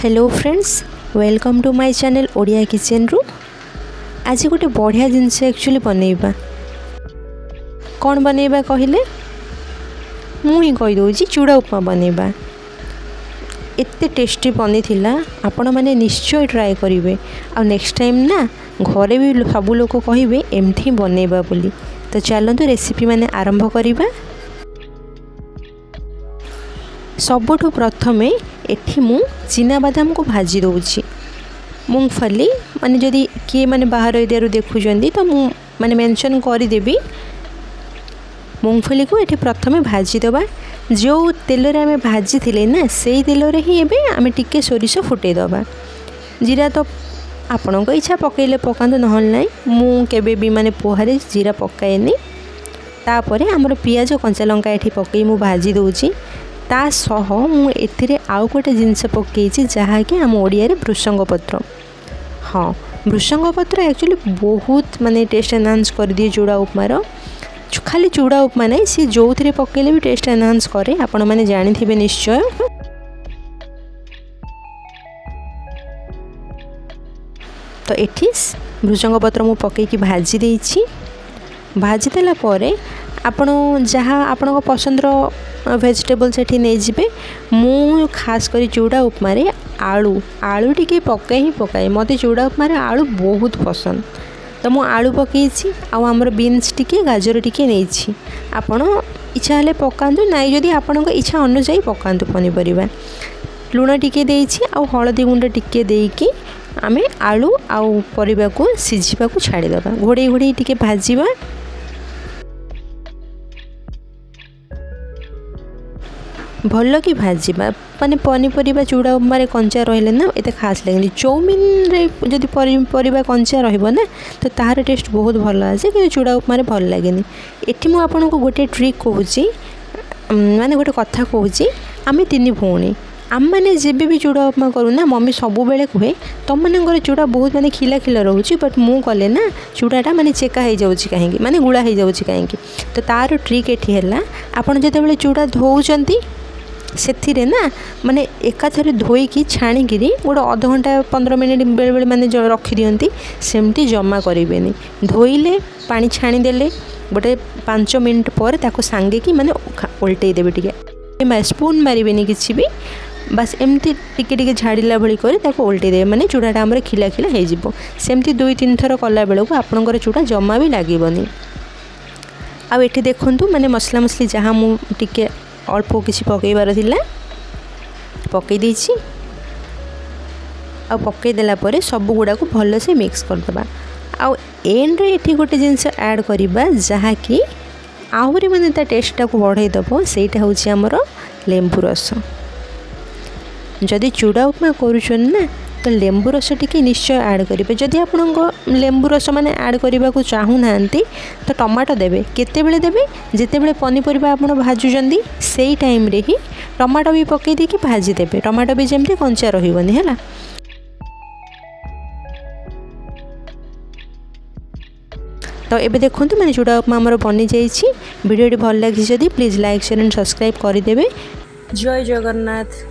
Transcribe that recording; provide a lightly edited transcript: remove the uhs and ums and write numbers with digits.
Hello friends, welcome to my channel Odia kitchen रु। आज गोटे बढ़िया जिनस एक्चुअली बनैबा। कौन बनैबा कहले मुझे कहीदे चूड़ा उपमा बनैबा। एते टेस्टी बनी थिला, आपण माने निश्चय ट्राए करेंगे। आ नेक्स्ट टाइम ना घरे भी सब लोग कहे एमती बनैबा बोली। तो चलतु रेसिपी माने आरंभ करिबा। सबुठु प्रथमे एठी मु चीना बादाम को भाजी दूची। मूंगफली माने जदि किए माने बाहर एरिया देखुं तो मु माने मेंशन करदेवी। मूंगफली को एठी प्रथमे भाजी दबा। जो तेल रे आमे भाजी थिले ना सेई तेल रे ही एबे आमे टिके सोरिष फुटे दबा। जीरा तो आपणक इच्छा पकईले पकातु नहल ना मु केबे भी माने पोहारे जीरा पकाएनी। तापरे हमर पियाज कंचा लंका एठी पकई मु भाजी दूची। ता सह मु एथिरे आउ गोटे जिनस पकईची जहाँकि आम ओडिया रे भृषंग पत्र। हाँ, भृषंग पत्र एक्चुअली बहुत माने टेस्ट एनहांस कर दिए चूड़ा उपमार। खाली चूड़ा उपमा नहीं, सी जो थे पकईले भी टेस्ट एनहांस करे। आपण मैंने जानी निश्चय। तो एठी भृषंग पत्र मु पकईकी भाजी देइछि। भाजी देला परे आपण जहाँ आपण पसंदर वेजिटेबल्स एठी नहीं जिबे। मु खास करी चूड़ा उपमा रे आलू आलू टिके पकाए ही पकाए। मते चूड़ा उपमा रे आलू बहुत पसंद। तो मु आलू पकईछि। आउ हमर बीन्स टिके गाजर टिके नेछि। आपण इच्छा हेले पकांतु, नाइ जदि आपणक इच्छा अनुसार पकांतु पनीपरिबा। लूण टिके देइछि आउ हळदी गुंड टिके देइकी आमे आलू आउ परिबा को सिझिबा को छाड़ी दबा। घोड़े घोड़े टिके भाजीबा। भल कि भाजवा माने पनीपरिबा चूड़ा उपमा रे कंचा रहिले ना एते खास लगनी। चाउमिन रे जदि परिबा कंचा रहइबो ना तो तार टेस्ट बहुत भल आसे, कि चूड़ा उपमा रे भल लागेनी। एठी मु आपन को गोटे ट्रिक कहूची, माने गोटे कथा कहूची। आमे तीन भौणी आम मैंने जब भी चूड़ा उपमा करूँ ना मम्मी सबु बेले कहे तुम मानकर चूड़ा बहुत माने खिला खिला रोचे, बट मु कले ना चूड़ाटा माने चेका हो जाऊँगी कहीं माने गुड़ा हो जाऊँगी कहीं। तो तार ट्रिक एठी है आपड़ जो चूड़ा धोउचंती से ना माने एकाथरे धोईकी छाणिकी गोटे अध घंटा 15 मिनिट बेले बेले माने रखी दियंती। सेमती जमा करेंगे। धोइले पानी छाणीदेले गोटे 5 मिनिट पर ताको सांगे कि माने उल्टे देवे टिके। स्पून मारे किसी भी, बस एमती टिके टिके झाड़िला भली कर ताको उल्टे देवे। माने चूड़ाटा हमर खिला खिला हो जिवो। सेमती 2-3 थर कला बेलू आपणकर चूड़ा जमा भी लागबनी। आ एठी देखंतु माने मसला मसली जहाँ मु टिके अल्प किसी पकईबार थिला पकई देछि। आ पकई देला परे सब गुड़ा को भल से मिक्स कर दबा। आ एंड रे एठी गोटे जिंस ऐड करिबा जहाँ कि आहुरी माने ता टेस्टा को बढ़ाई दबो। सेटा होछि हमर लेंबू रस। जदि चूड़ा उपमा करूछन ना तो लेंबू रस टिके निश्चय ऐड करेंगे। जदि आपन लेंबू रस माने ऐड करने को चाहू ना तो टमाटो देवे। केते बेले देवे जिते बेले पनीपरिबा आपन भाजुचंदी सेई टाइम रे ही टमाटो भी पकई देकी भाजी देवे। टमाटो भी जेमती कंचा रहिबनी हैला। तो एबे देखंतु माने चूड़ा उपमा हमर बनी जाइछि। वीडियोटी भल लागि जदि please like share and subscribe कर देबे। जय जगन्नाथ।